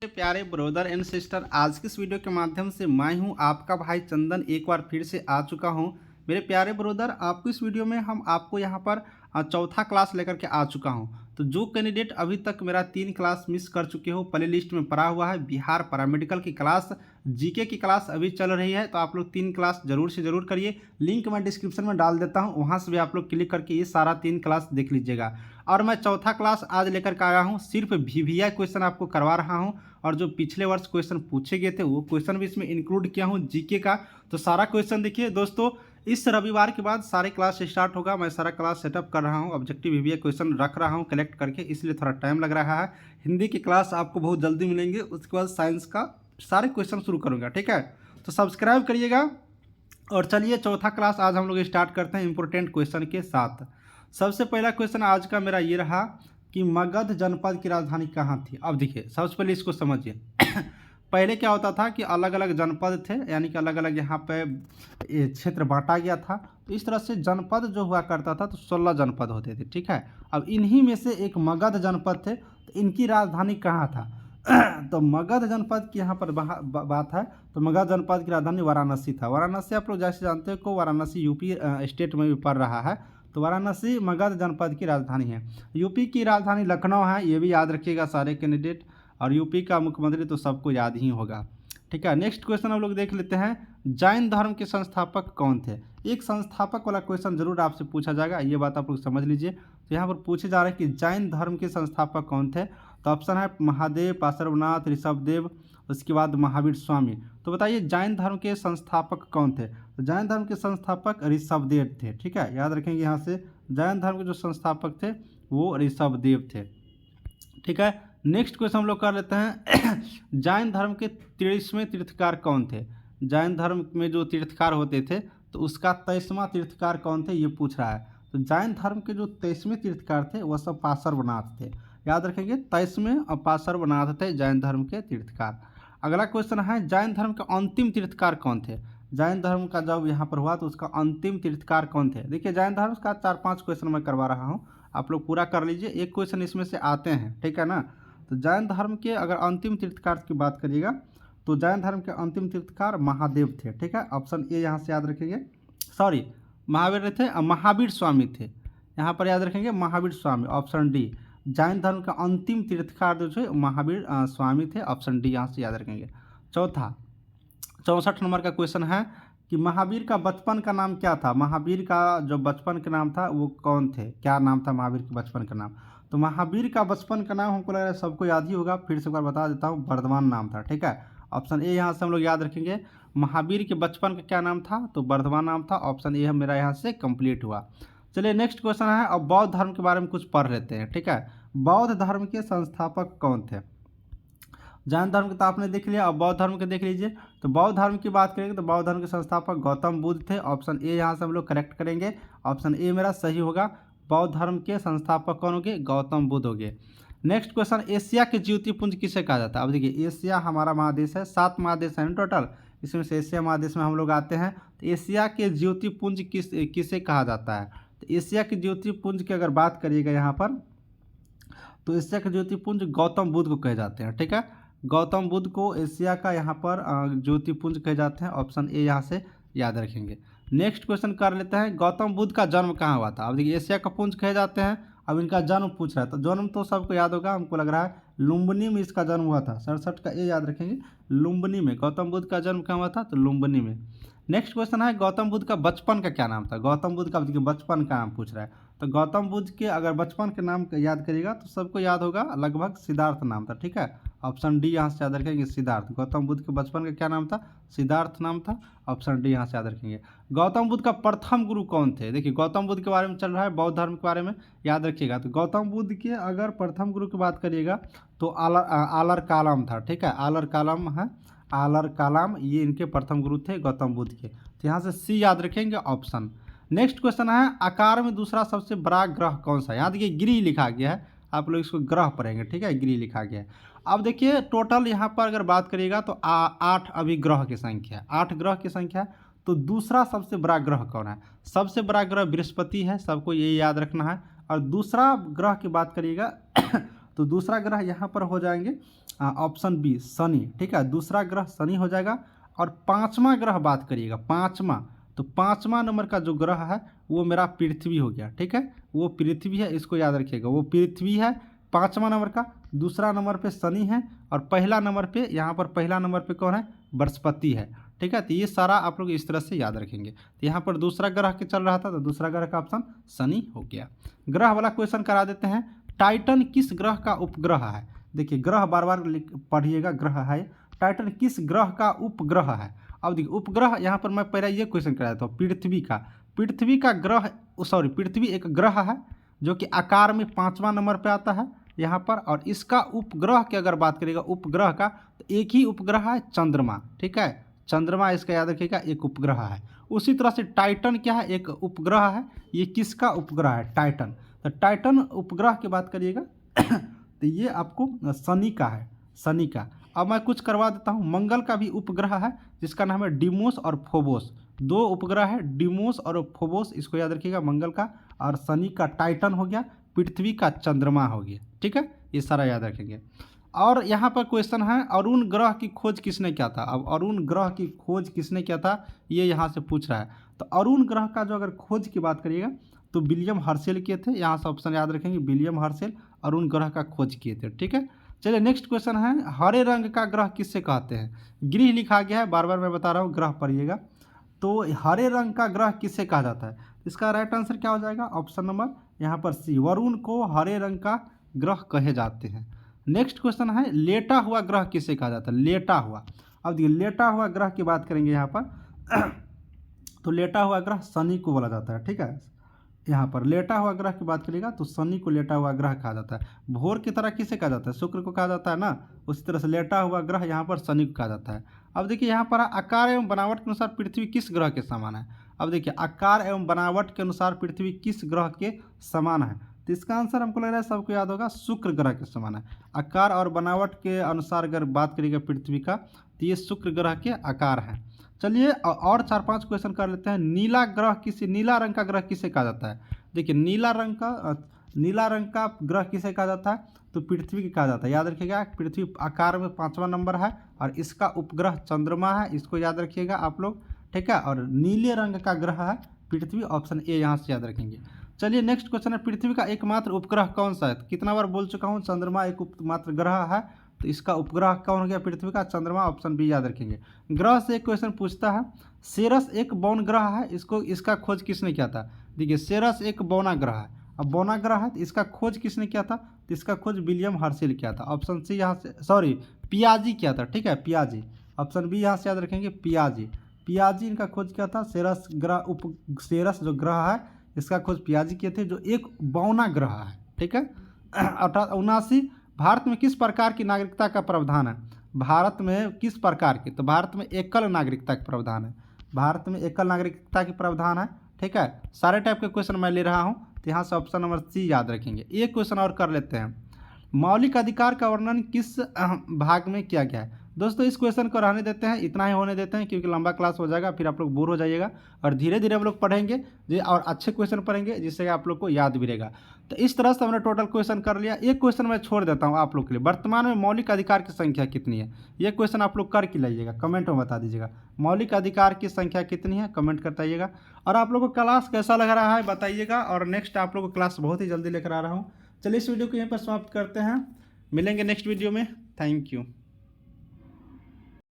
प्यारे brother and sister, आज की इस वीडियो के माध्यम से मैं हूं आपका भाई चंदन एक बार फिर से आ चुका हूं। मेरे प्यारे ब्रदर, आपको इस वीडियो में हम आपको यहां पर चौथा क्लास लेकर के आ चुका हूं। तो जो कैंडिडेट अभी तक मेरा 3 क्लास मिस कर चुके हो, प्ले लिस्ट में पड़ा हुआ है बिहार पैरामेडिकल की क्लास, जीके की क्लास अभी चल रही है, तो आप लोग 3 क्लास जरूर से जरूर करिए। लिंक मैं डिस्क्रिप्शन में डाल देता हूँ, वहाँ से भी आप लोग क्लिक करके ये सारा 3 क्लास देख लीजिएगा। और मैं चौथा क्लास आज लेकर के आया हूँ, सिर्फ वीवीआई क्वेश्चन आपको करवा रहा हूँ और जो पिछले वर्ष क्वेश्चन पूछे गए थे वो क्वेश्चन भी इसमें इंक्लूड किया हूँ जीके का। तो सारा क्वेश्चन देखिए दोस्तों, इस रविवार के बाद सारे क्लास स्टार्ट होगा। मैं सारा क्लास सेटअप कर रहा हूँ, ऑब्जेक्टिव वीवीआई क्वेश्चन रख रहा हूँ कलेक्ट करके, इसलिए थोड़ा टाइम लग रहा है। हिंदी की क्लास आपको बहुत जल्दी मिलेंगे, उसके बाद साइंस का सारे क्वेश्चन शुरू करूँगा, ठीक है। तो सब्सक्राइब करिएगा और चलिए चौथा क्लास आज हम लोग स्टार्ट करते हैं इंपॉर्टेंट क्वेश्चन के साथ। सबसे पहला क्वेश्चन आज का मेरा ये रहा कि मगध जनपद की राजधानी कहाँ थी। अब देखिए सबसे पहले इसको समझिए। पहले क्या होता था कि अलग अलग जनपद थे, यानी कि अलग अलग यहाँ पे क्षेत्र बांटा गया था। तो इस तरह से जनपद जो हुआ करता था तो 16 जनपद होते थे, ठीक है। अब इन्हीं में से एक मगध जनपद थे, तो इनकी राजधानी कहाँ था। तो मगध जनपद की यहाँ पर बात है, तो मगध जनपद की राजधानी वाराणसी था। वाराणसी आप लोग जैसे जानते हो को वाराणसी यूपी स्टेट में भी पड़ रहा है, तो वाराणसी मगध जनपद की राजधानी है। यूपी की राजधानी लखनऊ है, ये भी याद रखिएगा सारे कैंडिडेट। और यूपी का मुख्यमंत्री तो सबको याद ही होगा, ठीक है। नेक्स्ट क्वेश्चन हम लोग देख लेते हैं, जैन धर्म के संस्थापक कौन थे। एक संस्थापक वाला क्वेश्चन जरूर आपसे पूछा जाएगा, ये बात आप लोग समझ लीजिए। तो यहाँ पर पूछे जा रहे हैं कि जैन धर्म के संस्थापक कौन थे। तो ऑप्शन है महादेव, पार्श्वनाथ, ऋषभदेव, उसके बाद महावीर स्वामी। तो बताइए जैन धर्म के संस्थापक कौन थे। तो जैन धर्म के संस्थापक ऋषभदेव थे, ठीक है, याद रखेंगे। यहाँ से जैन धर्म के जो संस्थापक थे वो ऋषभदेव थे, ठीक है। नेक्स्ट क्वेश्चन हम लोग कर लेते हैं, जैन धर्म के 23वें तीर्थकार कौन थे। जैन धर्म में जो तीर्थकार होते थे तो उसका 23वां तीर्थकार कौन थे, ये पूछ रहा है। तो जैन धर्म के जो 23वें तीर्थकार थे वह सब पार्श्वनाथ थे, याद रखेंगे। 23वें और पार्श्वनाथ थे जैन धर्म के तीर्थकार। अगला क्वेश्चन है, जैन धर्म के अंतिम तीर्थकार कौन थे। जैन धर्म का जब यहाँ पर हुआ तो उसका अंतिम तीर्थकार कौन थे। देखिए जैन धर्म का 4-5 क्वेश्चन मैं करवा रहा हूँ, आप लोग पूरा कर लीजिए, एक क्वेश्चन इसमें से आते हैं, ठीक है ना। तो जैन धर्म के अगर अंतिम तीर्थकार की बात करिएगा तो जैन धर्म के अंतिम तीर्थकार महादेव थे, ठीक है। ऑप्शन ए यहाँ से याद रखेंगे, सॉरी महावीर थे, महावीर स्वामी थे, यहाँ पर याद रखेंगे महावीर स्वामी। ऑप्शन डी, जैन धर्म का अंतिम तीर्थकार जो थे महावीर स्वामी थे, ऑप्शन डी यहाँ से याद रखेंगे। चौथा 64 नंबर का क्वेश्चन है कि महावीर का बचपन का नाम क्या था। महावीर का जो बचपन का नाम था वो कौन थे, क्या नाम था महावीर के बचपन का नाम। तो महावीर का बचपन का नाम हमको लग रहा है सबको याद ही होगा, फिर से एक बार बता देता हूँ, वर्धमान नाम था, ठीक है। ऑप्शन ए यहाँ से हम लोग याद रखेंगे, महावीर के बचपन का क्या नाम था, तो वर्धमान नाम था। ऑप्शन ए मेरा यहाँ से कंप्लीट हुआ। चलिए नेक्स्ट क्वेश्चन है, अब बौद्ध धर्म के बारे में कुछ पढ़ लेते हैं, ठीक है। बौद्ध धर्म के संस्थापक कौन थे। जैन धर्म के तो आपने देख लिया, अब बौद्ध धर्म के देख लीजिए। तो बौद्ध धर्म की बात करेंगे तो बौद्ध धर्म के संस्थापक गौतम बुद्ध थे। ऑप्शन ए यहाँ से हम लोग करेक्ट करेंगे, ऑप्शन ए मेरा सही होगा। बौद्ध धर्म के संस्थापक कौन होंगे, गौतम बुद्ध होंगे। नेक्स्ट क्वेश्चन, एशिया के ज्योतिपुंज किसे कहा जाता है। अब देखिए एशिया हमारा महादेश है, 7 महादेश हैं टोटल, इसमें से एशिया महादेश में हम लोग आते हैं। तो एशिया के ज्योतिपुंज किसे कहा जाता है। तो एशिया के ज्योतिपुंज की अगर बात करिएगा यहाँ पर, तो एशिया के ज्योतिपुंज गौतम बुद्ध को कहे जाते हैं, ठीक है। गौतम बुद्ध को एशिया का यहाँ पर ज्योतिपुंज कहे जाते हैं। ऑप्शन ए यहाँ से याद रखेंगे। नेक्स्ट क्वेश्चन कर लेते हैं, गौतम बुद्ध का जन्म कहाँ हुआ था। अब देखिए एशिया का पुंज कहे जाते हैं, अब इनका जन्म पूछ रहा है। तो जन्म तो सबको याद होगा, हमको लग रहा है लुम्बिनी में इसका जन्म हुआ था। 67 का ए याद रखेंगे, लुम्बिनी में गौतम बुद्ध का जन्म कहाँ हुआ था, तो लुम्बिनी में। नेक्स्ट क्वेश्चन है, गौतम बुद्ध का बचपन का क्या नाम था। गौतम बुद्ध का देखिए बचपन का नाम पूछ रहा है। तो गौतम बुद्ध के अगर बचपन के नाम याद करिएगा तो सबको याद होगा, लगभग सिद्धार्थ नाम था, ठीक है। ऑप्शन डी यहाँ से याद रखेंगे, सिद्धार्थ। गौतम बुद्ध के बचपन का क्या नाम था, सिद्धार्थ नाम था। ऑप्शन डी यहाँ से याद रखेंगे। गौतम बुद्ध का प्रथम गुरु कौन थे। देखिए गौतम बुद्ध के बारे में चल रहा है, बौद्ध धर्म के बारे में याद रखिएगा। तो गौतम बुद्ध के अगर प्रथम गुरु की बात करिएगा तो आलर कालम था, ठीक है। आलर कालम है, आलर कालम, ये इनके प्रथम गुरु थे गौतम बुद्ध के। तो यहाँ से सी याद रखेंगे, ऑप्शन। नेक्स्ट क्वेश्चन है, आकार में दूसरा सबसे बड़ा ग्रह कौन सा है। यहाँ देखिए गिरी लिखा गया है, आप लोग इसको ग्रह पढ़ेंगे, ठीक है, गिरी लिखा गया है। अब देखिए टोटल यहाँ पर अगर बात करिएगा तो 8 अभी ग्रह की संख्या है, 8 ग्रह की संख्या है। तो दूसरा सबसे बड़ा ग्रह कौन है। सबसे बड़ा ग्रह बृहस्पति है, सबको ये याद रखना है। और दूसरा ग्रह की बात करिएगा तो दूसरा ग्रह यहाँ पर हो जाएंगे ऑप्शन बी शनि, ठीक है, दूसरा ग्रह शनि हो जाएगा। और पाँचवा ग्रह बात करिएगा, पाँचवा, तो पाँचवा नंबर का जो ग्रह है वो मेरा पृथ्वी हो गया, ठीक है, वो पृथ्वी है, इसको याद रखिएगा, वो पृथ्वी है पाँचवा नंबर का। दूसरा नंबर पे शनि है और पहला नंबर पे यहाँ पर पहला नंबर पे कौन है, बृहस्पति है, ठीक है। तो ये सारा आप लोग इस तरह से याद रखेंगे। तो यहाँ पर दूसरा ग्रह के चल रहा था, तो दूसरा ग्रह का ऑप्शन शनि हो गया। ग्रह वाला क्वेश्चन करा देते हैं, टाइटन किस ग्रह का उपग्रह है। देखिए ग्रह बार बार पढ़िएगा, ग्रह है, टाइटन किस ग्रह का उपग्रह है। अब देखिए उपग्रह, यहाँ पर मैं पहले ये क्वेश्चन करा देता हूँ, पृथ्वी का ग्रह, सॉरी पृथ्वी एक ग्रह है जो कि आकार में पाँचवा नंबर पे आता है यहाँ पर। और इसका उपग्रह की अगर बात करेगा, उपग्रह का, तो एक ही उपग्रह है चंद्रमा, ठीक है, चंद्रमा इसका याद रखिएगा एक उपग्रह है। उसी तरह से टाइटन क्या है, एक उपग्रह है। ये किसका उपग्रह है, टाइटन। तो टाइटन उपग्रह की बात करिएगा तो ये आपको शनि का है, शनि का। अब मैं कुछ करवा देता हूँ, मंगल का भी उपग्रह है जिसका नाम है डिमोस और फोबोस, दो उपग्रह है डिमोस और फोबोस, इसको याद रखिएगा, मंगल का। और शनि का टाइटन हो गया, पृथ्वी का चंद्रमा हो गया, ठीक है, ये सारा याद रखेंगे। और यहाँ पर क्वेश्चन है, अरुण ग्रह की खोज किसने किया था। अब अरुण ग्रह की खोज किसने किया था, ये यहाँ से पूछ रहा है। तो अरुण ग्रह का जो अगर खोज की बात करिएगा तो विलियम हर्शेल किए थे, यहाँ से ऑप्शन याद रखेंगे, विलियम हर्शेल अरुण ग्रह का खोज किए थे, ठीक है। चलिए नेक्स्ट क्वेश्चन है, हरे रंग का ग्रह किससे कहते हैं। गृह लिखा गया है, बार बार मैं बता रहा हूँ, ग्रह पढ़िएगा। तो हरे रंग का ग्रह किससे कहा जाता है, इसका राइट आंसर क्या हो जाएगा, ऑप्शन नंबर यहाँ पर सी, वरुण को हरे रंग का ग्रह कहे जाते हैं। नेक्स्ट क्वेश्चन है, लेटा हुआ ग्रह किसे कहा जाता है, लेटा हुआ। अब देखिए लेटा हुआ ग्रह की बात करेंगे यहाँ पर तो लेटा हुआ ग्रह शनि को बोला जाता है, ठीक है। यहाँ पर लेटा हुआ ग्रह की बात करिएगा तो शनि को लेटा हुआ ग्रह कहा जाता है। भोर की तरह किसे कहा जाता है, शुक्र को कहा जाता है ना, उसी तरह से लेटा हुआ ग्रह यहाँ पर शनि को कहा जाता है। अब देखिए यहाँ पर आकार एवं बनावट के अनुसार पृथ्वी किस ग्रह के समान है। अब देखिए आकार एवं बनावट के अनुसार पृथ्वी किस ग्रह के समान है, तो इसका आंसर हमको लग रहा है सबको याद होगा, शुक्र ग्रह के समान है। आकार और बनावट के अनुसार अगर बात करिएगा पृथ्वी का, तो ये शुक्र ग्रह के आकार है। चलिए और 4-5 क्वेश्चन कर लेते हैं, नीला रंग का ग्रह किसे कहा जाता है। देखिए नीला रंग का ग्रह किसे कहा जाता है, तो पृथ्वी की कहा जाता है, याद रखिएगा। पृथ्वी आकार में 5वां नंबर है और इसका उपग्रह चंद्रमा है, इसको याद रखिएगा आप लोग, ठीक है। और नीले रंग का ग्रह है पृथ्वी, ऑप्शन ए यहाँ से याद रखेंगे। चलिए नेक्स्ट क्वेश्चन है, पृथ्वी का एकमात्र उपग्रह कौन सा है। कितना बार बोल चुका हूँ, चंद्रमा एक एकमात्र ग्रह है, तो इसका उपग्रह कौन हो गया, पृथ्वी का चंद्रमा, ऑप्शन बी याद रखेंगे। ग्रह से एक क्वेश्चन पूछता है, सेरस एक बौन ग्रह है, इसका खोज किसने किया था। देखिए सेरस एक बौना ग्रह है, अब बौना ग्रह है तो इसका खोज किसने किया था, तो इसका खोज विलियम हर्शेल किया था, ऑप्शन सी यहाँ से, सॉरी पियाजी किया था, ठीक है, पियाजी, ऑप्शन बी यहाँ से याद रखेंगे, पियाजी इनका खोज किया था। सेरस जो ग्रह है इसका खोज पियाजी किए थे, जो एक बौना ग्रह है, ठीक है। 1879 भारत में किस प्रकार की नागरिकता का प्रावधान है। भारत में किस प्रकार की, तो भारत में एकल नागरिकता का प्रावधान है, भारत में एकल नागरिकता की प्रावधान है, ठीक है। सारे टाइप के क्वेश्चन मैं ले रहा हूँ, तो यहाँ से ऑप्शन नंबर सी याद रखेंगे। एक क्वेश्चन और कर लेते हैं, मौलिक अधिकार का वर्णन किस भाग में किया गया है। दोस्तों इस क्वेश्चन को रहने देते हैं, इतना ही होने देते हैं, क्योंकि लंबा क्लास हो जाएगा, फिर आप लोग बोर हो जाइएगा। और धीरे धीरे हम लोग पढ़ेंगे जी, और अच्छे क्वेश्चन पढ़ेंगे जिससे आप लोग को याद भी रहेगा। तो इस तरह से हमने टोटल क्वेश्चन कर लिया। एक क्वेश्चन मैं छोड़ देता हूँ आप लोग के लिए, वर्तमान में मौलिक अधिकार की संख्या कितनी है, ये क्वेश्चन आप लोग करके लाइएगा, कमेंट में बता दीजिएगा। मौलिक अधिकार की संख्या कितनी है, कमेंट करताइएगा। और आप लोगों को क्लास कैसा लग रहा है बताइएगा, और नेक्स्ट आप लोगों को क्लास बहुत ही जल्दी लेकर आ रहा हूँ। चलिए इस वीडियो को यहीं पर समाप्त करते हैं, मिलेंगे नेक्स्ट वीडियो में। Thank you.